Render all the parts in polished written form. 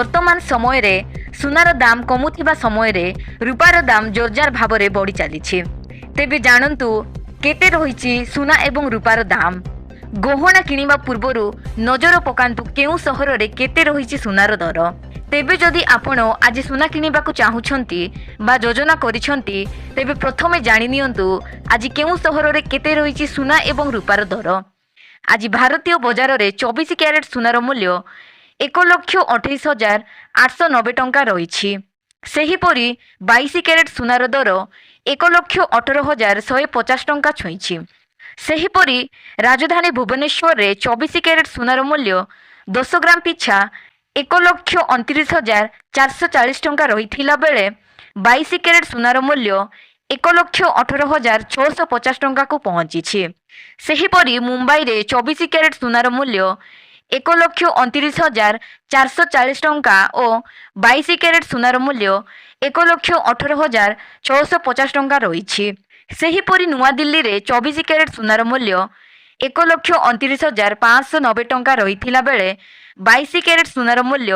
ବର୍ତ୍ତମାନ ସମୟରେ ସୁନାର ଦାମ କମୁଥିବା ସମୟରେ ରୂପାର ଦାମ ଜୋରଜାର ଭାବରେ ବଢ଼ି ଚାଲିଛି। ତେବେ ଜାଣନ୍ତୁ କେତେ ରହିଛି ସୁନା ଏବଂ ରୂପାର ଦାମ। ଗହଣା କିଣିବା ପୂର୍ବରୁ ନଜର ପକାନ୍ତୁ କେଉଁ ସହରରେ କେତେ ରହିଛି ସୁନାର ଦର। ତେବେ ଯଦି ଆପଣ ଆଜି ସୁନା କିଣିବାକୁ ଚାହୁଁଛନ୍ତି ବା ଯୋଜନା କରିଛନ୍ତି ତେବେ ପ୍ରଥମେ ଜାଣିନିଅନ୍ତୁ ଆଜି କେଉଁ ସହରରେ କେତେ ରହିଛି ସୁନା ଏବଂ ରୂପାର ଦର। ଆଜି ଭାରତୀୟ ବଜାରରେ 24 କ୍ୟାରେଟ ସୁନାର ମୂଲ୍ୟ 1,28,890 ଟଙ୍କା ରହିଛି। ସେହିପରି 22 କ୍ୟାରେଟ ସୁନାର ଦର 1,18,150 ଟଙ୍କା ଛୁଇଁଛି। ସେହିପରି ରାଜଧାନୀ ଭୁବନେଶ୍ୱରରେ 24 କ୍ୟାରେଟ ସୁନାର ମୂଲ୍ୟ 10 ଗ୍ରାମ ପିଛା 1,29,440 ଟଙ୍କା ରହିଥିଲା ବେଳେ 22 କ୍ୟାରେଟ ସୁନାର ମୂଲ୍ୟ 1,18,650 ଟଙ୍କାକୁ ପହଞ୍ଚିଛି। ସେହିପରି ମୁମ୍ବାଇରେ 24 କ୍ୟାରେଟ ସୁନାର ମୂଲ୍ୟ 1,29,440 ଟଙ୍କା ଓ 22 କ୍ୟାରେଟ ସୁନାର ମୂଲ୍ୟ 1,18,650 ଟଙ୍କା ରହିଛି। ସେହିପରି ନୂଆଦିଲ୍ଲୀରେ 24 କ୍ୟାରେଟ ସୁନାର ମୂଲ୍ୟ 1,29,590 ଟଙ୍କା ରହିଥିଲା ବେଳେ 22 କ୍ୟାରେଟ ସୁନାର ମୂଲ୍ୟ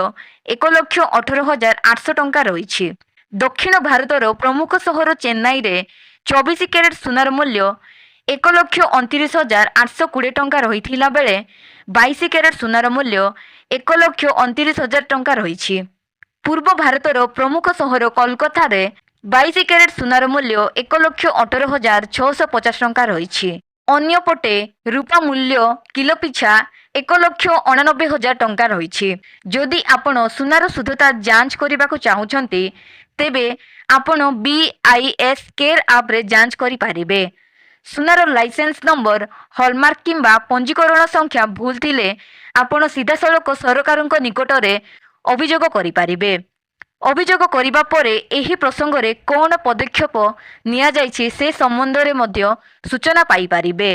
1,18,800 ଟଙ୍କା ରହିଛି। ଦକ୍ଷିଣ ଭାରତର ପ୍ରମୁଖ ସହର ଚେନ୍ନାଇରେ 24 କ୍ୟାରେଟ ସୁନାର ମୂଲ୍ୟ 1,29,820 ଟଙ୍କା ରହିଥିଲା ବେଳେ 22 କ୍ୟାରେଟ ସୁନାର ମୂଲ୍ୟ 1,29,000 ଟଙ୍କା ରହିଛି। ପୂର୍ବ ଭାରତର ପ୍ରମୁଖ ସହର କୋଲକାତାରେ 22 କ୍ୟାରେଟ ସୁନାର ମୂଲ୍ୟ 1,18,650 ଟଙ୍କା ରହିଛି। ଅନ୍ୟପଟେ ରୂପା ମୂଲ୍ୟ କିଲୋ ପିଛା 1,89,000 ଟଙ୍କା ରହିଛି। ଯଦି ଆପଣ ସୁନାର ଶୁଦ୍ଧତା ଯାଞ୍ଚ କରିବାକୁ ଚାହୁଁଛନ୍ତି ତେବେ ଆପଣ BIS କେୟାର ଆପ୍ରେ ଯାଞ୍ଚ କରିପାରିବେ। ସୁନାର ଲାଇସେନ୍ସ ନମ୍ବର, ହଲମାର୍କ କିମ୍ବା ପଞ୍ଜୀକରଣ ସଂଖ୍ୟା ଭୁଲ ଥିଲେ ଆପଣ ସିଧାସଳଖ ସରକାରଙ୍କ ନିକଟରେ ଅଭିଯୋଗ କରିପାରିବେ। ଅଭିଯୋଗ କରିବା ପରେ ଏହି ପ୍ରସଙ୍ଗରେ କ'ଣ ପଦକ୍ଷେପ ନିଆଯାଇଛି ସେ ସମ୍ବନ୍ଧରେ ମଧ୍ୟ ସୂଚନା ପାଇପାରିବେ।